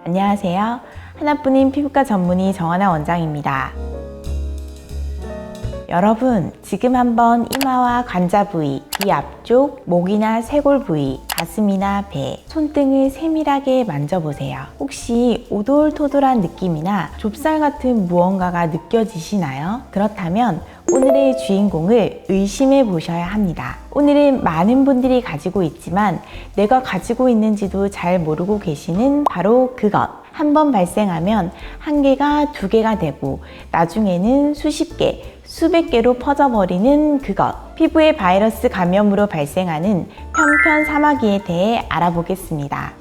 안녕하세요. 하나뿐인 피부과 전문의 정하나 원장입니다. 여러분, 지금 한번 이마와 관자 부위, 귀 앞쪽, 목이나 쇄골 부위, 가슴이나 배, 손등을 세밀하게 만져보세요. 혹시 오돌토돌한 느낌이나 좁쌀 같은 무언가가 느껴지시나요? 그렇다면 오늘의 주인공을 의심해 보셔야 합니다. 오늘은 많은 분들이 가지고 있지만 내가 가지고 있는지도 잘 모르고 계시는 바로 그것. 한번 발생하면 한 개가 두 개가 되고 나중에는 수십 개, 수백 개로 퍼져버리는 그것. 피부의 바이러스 감염으로 발생하는 편편사마귀에 대해 알아보겠습니다.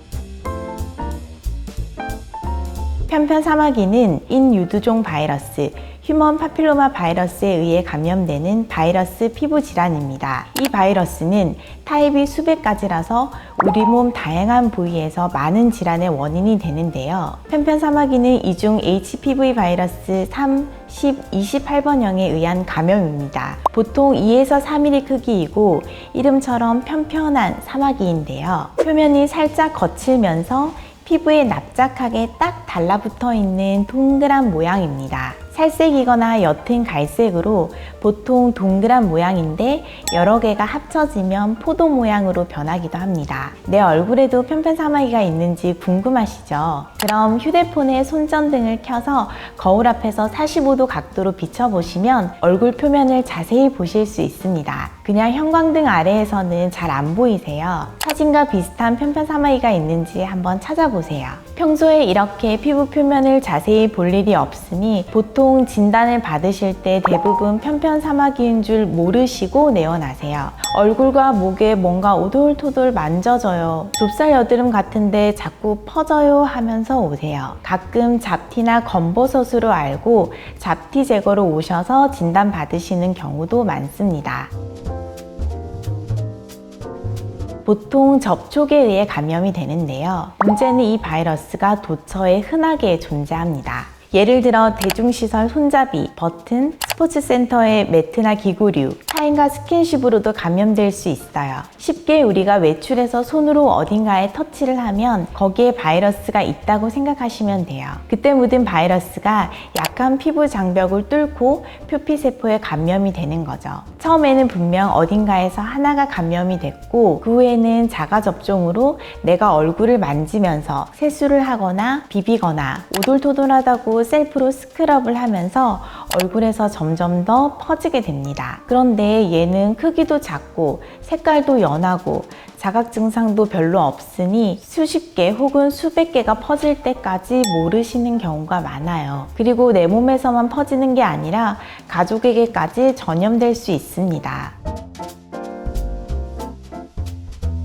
편편사마귀는 인유두종 바이러스, 휴먼 파필로마 바이러스에 의해 감염되는 바이러스 피부 질환입니다. 이 바이러스는 타입이 수백 가지라서 우리 몸 다양한 부위에서 많은 질환의 원인이 되는데요. 편편사마귀는 이중 HPV 바이러스 3, 10, 28번형에 의한 감염입니다. 보통 2에서 3mm 크기이고 이름처럼 편편한 사마귀인데요. 표면이 살짝 거칠면서 피부에 납작하게 딱 달라붙어 있는 동그란 모양입니다. 살색이거나 옅은 갈색으로 보통 동그란 모양인데 여러 개가 합쳐지면 포도 모양으로 변하기도 합니다. 내 얼굴에도 편편사마귀가 있는지 궁금하시죠? 그럼 휴대폰에 손전등을 켜서 거울 앞에서 45도 각도로 비춰보시면 얼굴 표면을 자세히 보실 수 있습니다. 그냥 형광등 아래에서는 잘 안 보이세요? 사진과 비슷한 편편사마귀가 있는지 한번 찾아보세요. 평소에 이렇게 피부 표면을 자세히 볼 일이 없으니 보통 진단을 받으실 때 대부분 편편사마귀인 줄 모르시고 내원하세요. 얼굴과 목에 뭔가 오돌토돌 만져져요. 좁쌀 여드름 같은데 자꾸 퍼져요 하면서 오세요. 가끔 잡티나 검버섯으로 알고 잡티 제거로 오셔서 진단 받으시는 경우도 많습니다. 보통 접촉에 의해 감염이 되는데요. 문제는 이 바이러스가 도처에 흔하게 존재합니다. 예를 들어 대중시설 손잡이, 버튼, 스포츠센터의 매트나 기구류, 타인과 스킨십으로도 감염될 수 있어요. 쉽게 우리가 외출해서 손으로 어딘가에 터치를 하면 거기에 바이러스가 있다고 생각하시면 돼요. 그때 묻은 바이러스가 약한 피부 장벽을 뚫고 표피세포에 감염이 되는 거죠. 처음에는 분명 어딘가에서 하나가 감염이 됐고 그 후에는 자가 접종으로 내가 얼굴을 만지면서 세수를 하거나 비비거나 오돌토돌하다고 셀프로 스크럽을 하면서 얼굴에서 점점 더 퍼지게 됩니다. 그런데 얘는 크기도 작고 색깔도 연하고 자각 증상도 별로 없으니 수십 개 혹은 수백 개가 퍼질 때까지 모르시는 경우가 많아요. 그리고 내 몸에서만 퍼지는 게 아니라 가족에게까지 전염될 수 있습니다.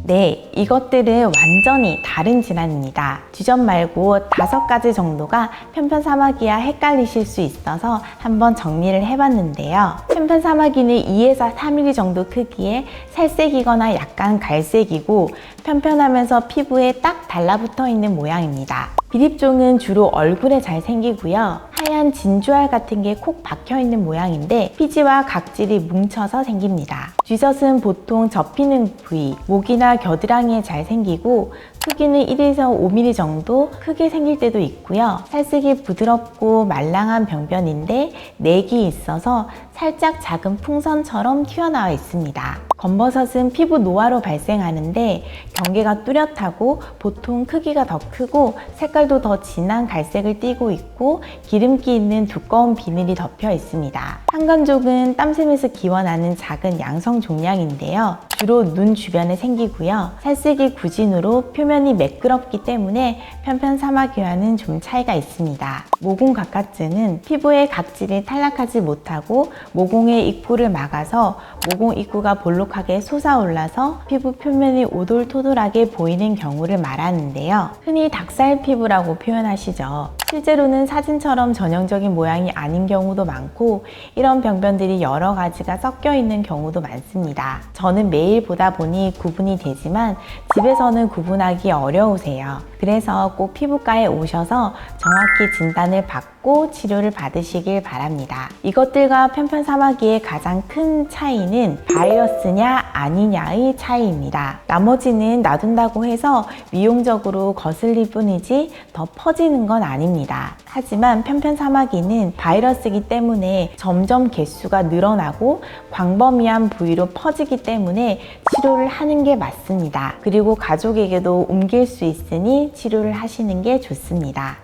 네, 이것들은 완전히 다른 질환입니다. 주전 말고 5가지 정도가 편편사마귀와 헷갈리실 수 있어서 한번 정리를 해봤는데요. 편편사마귀는 2에서 3mm 정도 크기에 살색이거나 약간 갈색이고 편편하면서 피부에 딱 달라붙어 있는 모양입니다. 비립종은 주로 얼굴에 잘 생기고요. 하얀 진주알 같은 게 콕 박혀 있는 모양인데 피지와 각질이 뭉쳐서 생깁니다. 쥐젖은 보통 접히는 부위, 목이나 겨드랑이에 잘 생기고 크기는 1에서 5mm 정도 크게 생길 때도 있고요. 살색이 부드럽고 말랑한 병변인데 넥이 있어서 살짝 작은 풍선처럼 튀어나와 있습니다. 검버섯은 피부 노화로 발생하는데 경계가 뚜렷하고 보통 크기가 더 크고 색깔도 더 진한 갈색을 띠고 있고 기름기 있는 두꺼운 비늘이 덮여 있습니다. 한건족은 땀샘에서 기원하는 작은 양성 종양인데요. 주로 눈 주변에 생기고요. 살색이 구진으로 표면이 매끄럽기 때문에 편편사마귀와는 좀 차이가 있습니다. 모공각각증은 피부의 각질이 탈락하지 못하고 모공의 입구를 막아서 모공 입구가 볼록하게 솟아올라서 피부 표면이 오돌토돌하게 보이는 경우를 말하는데요. 흔히 닭살 피부라고 표현하시죠. 실제로는 사진처럼 전형적인 모양이 아닌 경우도 많고 이런 병변들이 여러 가지가 섞여 있는 경우도 많습니다. 저는 매일 매일 보다 보니 구분이 되지만 집에서는 구분하기 어려우세요. 그래서 꼭 피부과에 오셔서 정확히 진단을 받고 치료를 받으시길 바랍니다. 이것들과 편편사마귀의 가장 큰 차이는 바이러스냐 아니냐의 차이입니다. 나머지는 놔둔다고 해서 미용적으로 거슬릴 뿐이지 더 퍼지는 건 아닙니다. 하지만 편편사마귀는 바이러스이기 때문에 점점 개수가 늘어나고 광범위한 부위로 퍼지기 때문에 치료를 하는 게 맞습니다. 그리고 가족에게도 옮길 수 있으니 치료를 하시는 게 좋습니다.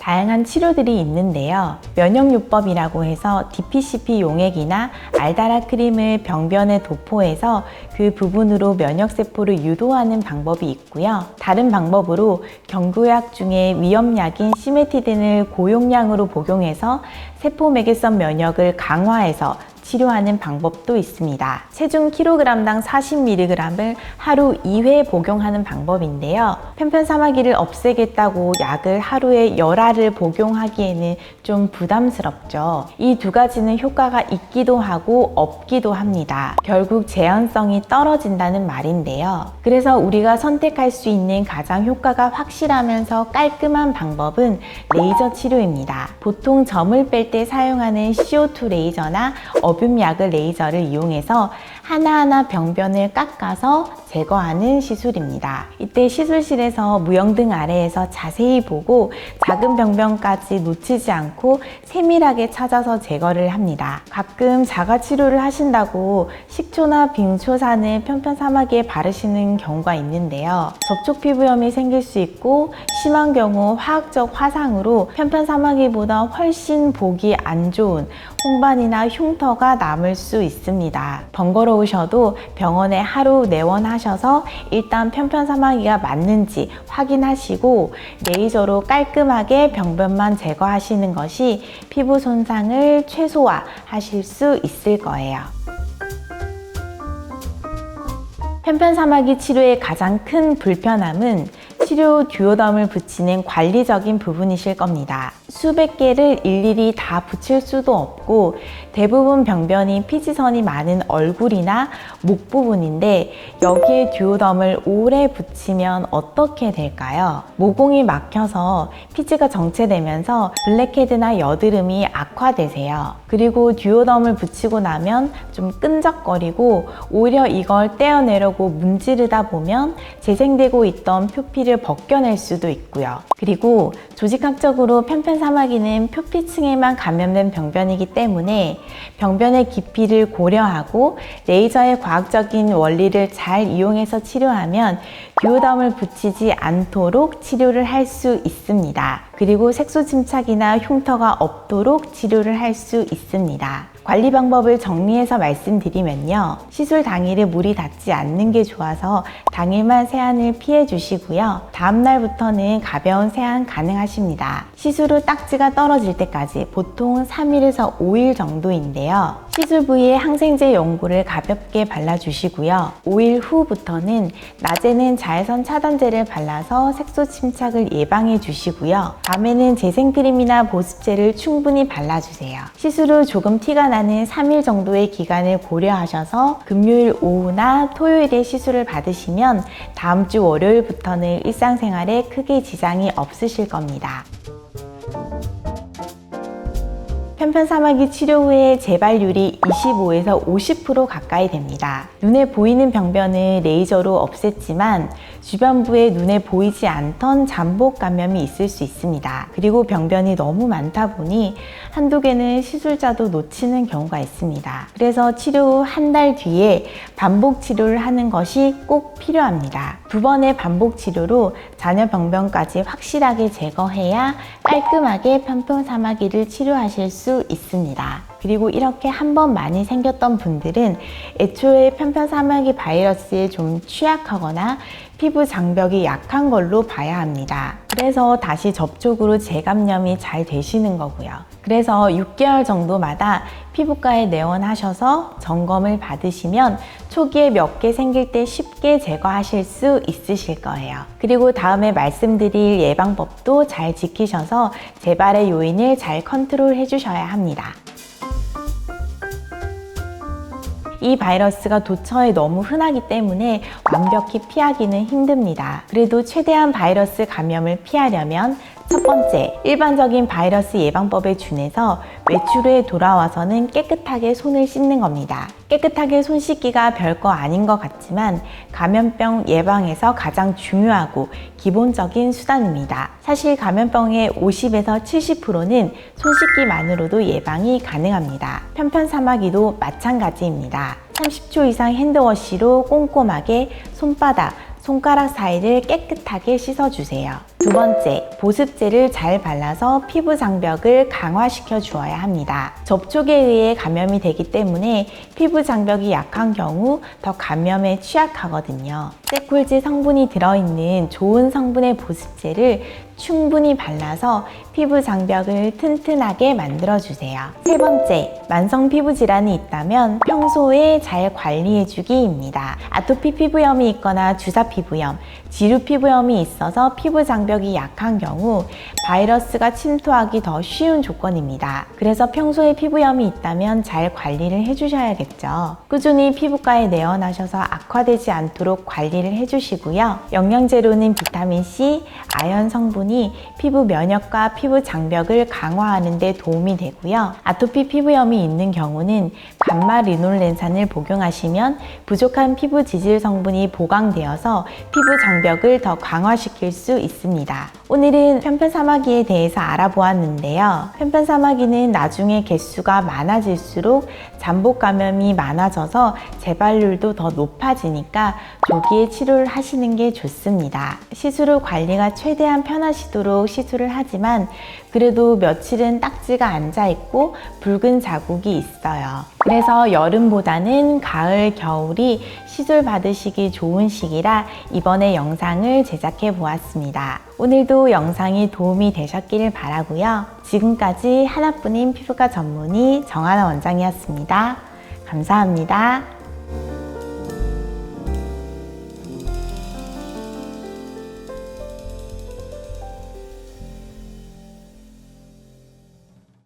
다양한 치료들이 있는데요. 면역요법이라고 해서 DPCP 용액이나 알다라 크림을 병변에 도포해서 그 부분으로 면역세포를 유도하는 방법이 있고요. 다른 방법으로 경구약 중에 위험약인 시메티딘을 고용량으로 복용해서 세포매개성 면역을 강화해서 치료하는 방법도 있습니다. 체중 킬로그램당 40mg을 하루 2회 복용하는 방법인데요. 편편사마귀를 없애겠다고 약을 하루에 열알을 복용하기에는 좀 부담스럽죠. 이 두 가지는 효과가 있기도 하고 없기도 합니다. 결국 재현성이 떨어진다는 말인데요. 그래서 우리가 선택할 수 있는 가장 효과가 확실하면서 깔끔한 방법은 레이저 치료입니다. 보통 점을 뺄 때 사용하는 CO2 레이저나 어뷸약을 레이저를 이용해서 하나하나 병변을 깎아서 제거하는 시술입니다. 이때 시술실에서 무영등 아래에서 자세히 보고 작은 병변까지 놓치지 않고 세밀하게 찾아서 제거를 합니다. 가끔 자가치료를 하신다고 식초나 빙초산을 편편사마귀에 바르시는 경우가 있는데요. 접촉 피부염이 생길 수 있고 심한 경우 화학적 화상으로 편편사마귀보다 훨씬 보기 안 좋은 홍반이나 흉터가 남을 수 있습니다. 번거로우셔도 병원에 하루 내원하셔서 일단 편편사마귀가 맞는지 확인하시고 레이저로 깔끔하게 병변만 제거하시는 것이 피부 손상을 최소화하실 수 있을 거예요. 편편사마귀 치료의 가장 큰 불편함은 치료 듀오덤을 붙이는 관리적인 부분이실 겁니다. 수백 개를 일일이 다 붙일 수도 없고 대부분 병변이 피지선이 많은 얼굴이나 목 부분인데 여기에 듀오덤을 오래 붙이면 어떻게 될까요? 모공이 막혀서 피지가 정체되면서 블랙헤드나 여드름이 악화되세요. 그리고 듀오덤을 붙이고 나면 좀 끈적거리고 오히려 이걸 떼어내려고 문지르다 보면 재생되고 있던 표피를 벗겨낼 수도 있고요. 그리고 조직학적으로 편편사마귀는 표피층에만 감염된 병변이기 때문에 병변의 깊이를 고려하고 레이저의 과학적인 원리를 잘 이용해서 치료하면 듀오덤을 붙이지 않도록 치료를 할 수 있습니다. 그리고 색소 침착이나 흉터가 없도록 치료를 할 수 있습니다. 관리 방법을 정리해서 말씀드리면요. 시술 당일에 물이 닿지 않는 게 좋아서 당일만 세안을 피해 주시고요. 다음 날부터는 가벼운 세안 가능하십니다. 시술 후 딱지가 떨어질 때까지 보통 3일에서 5일 정도인데요. 시술 부위에 항생제 연고를 가볍게 발라주시고요. 5일 후부터는 낮에는 자외선 차단제를 발라서 색소 침착을 예방해 주시고요. 밤에는 재생크림이나 보습제를 충분히 발라주세요. 시술 후 조금 티가 나는 3일 정도의 기간을 고려하셔서 금요일 오후나 토요일에 시술을 받으시면 다음 주 월요일부터는 일상생활에 크게 지장이 없으실 겁니다. 편편사마귀 치료 후에 재발률이 25에서 50% 가까이 됩니다. 눈에 보이는 병변을 레이저로 없앴지만 주변부에 눈에 보이지 않던 잠복 감염이 있을 수 있습니다. 그리고 병변이 너무 많다 보니 한두 개는 시술자도 놓치는 경우가 있습니다. 그래서 치료 후 한 달 뒤에 반복 치료를 하는 것이 꼭 필요합니다. 2번의 반복 치료로 잔여 병변까지 확실하게 제거해야 깔끔하게 편편사마귀를 치료하실 수 있습니다. 그리고 이렇게 한 번 많이 생겼던 분들은 애초에 편편사마귀 바이러스에 좀 취약하거나 피부 장벽이 약한 걸로 봐야 합니다. 그래서 다시 접촉으로 재감염이 잘 되시는 거고요. 그래서 6개월 정도마다 피부과에 내원하셔서 점검을 받으시면 초기에 몇 개 생길 때 쉽게 제거하실 수 있으실 거예요. 그리고 다음에 말씀드릴 예방법도 잘 지키셔서 재발의 요인을 잘 컨트롤 해주셔야 합니다. 이 바이러스가 도처에 너무 흔하기 때문에 완벽히 피하기는 힘듭니다. 그래도 최대한 바이러스 감염을 피하려면 첫 번째, 일반적인 바이러스 예방법에 준해서 외출 후에 돌아와서는 깨끗하게 손을 씻는 겁니다. 깨끗하게 손 씻기가 별거 아닌 것 같지만 감염병 예방에서 가장 중요하고 기본적인 수단입니다. 사실 감염병의 50에서 70%는 손 씻기만으로도 예방이 가능합니다. 편편사마귀도 마찬가지입니다. 30초 이상 핸드워시로 꼼꼼하게 손바닥, 손가락 사이를 깨끗하게 씻어주세요. 두 번째, 보습제를 잘 발라서 피부 장벽을 강화시켜 주어야 합니다. 접촉에 의해 감염이 되기 때문에 피부 장벽이 약한 경우 더 감염에 취약하거든요. 세콜지 성분이 들어있는 좋은 성분의 보습제를 충분히 발라서 피부 장벽을 튼튼하게 만들어주세요. 세 번째, 만성 피부 질환이 있다면 평소에 잘 관리해주기입니다. 아토피 피부염이 있거나 주사 피부염, 지루 피부염이 있어서 피부 장벽이 약한 경우 바이러스가 침투하기 더 쉬운 조건입니다. 그래서 평소에 피부염이 있다면 잘 관리를 해주셔야겠죠. 꾸준히 피부과에 내원하셔서 악화되지 않도록 관리를 해주시고요. 영양제로는 비타민C, 아연 성분이 피부 면역과 피부 장벽을 강화하는 데 도움이 되고요. 아토피 피부염이 있는 경우는 감마 리놀렌산을 복용하시면 부족한 피부 지질 성분이 보강되어서 피부 장벽을 더 강화시킬 수 있습니다. 오늘은 편편사마귀에 대해서 알아보았는데요. 편편사마귀는 나중에 개수가 많아질수록 잠복 감염이 많아져서 재발률도 더 높아지니까 조기에 치료를 하시는 게 좋습니다. 시술 후 관리가 최대한 편하시도록 시술을 하지만 그래도 며칠은 딱지가 앉아있고 붉은 자국이 있어요. 그래서 여름보다는 가을, 겨울이 시술 받으시기 좋은 시기라 이번에 영상을 제작해 보았습니다. 오늘도 영상이 도움이 되셨기를 바라고요. 지금까지 하나뿐인 피부과 전문의 정하나 원장이었습니다. 감사합니다.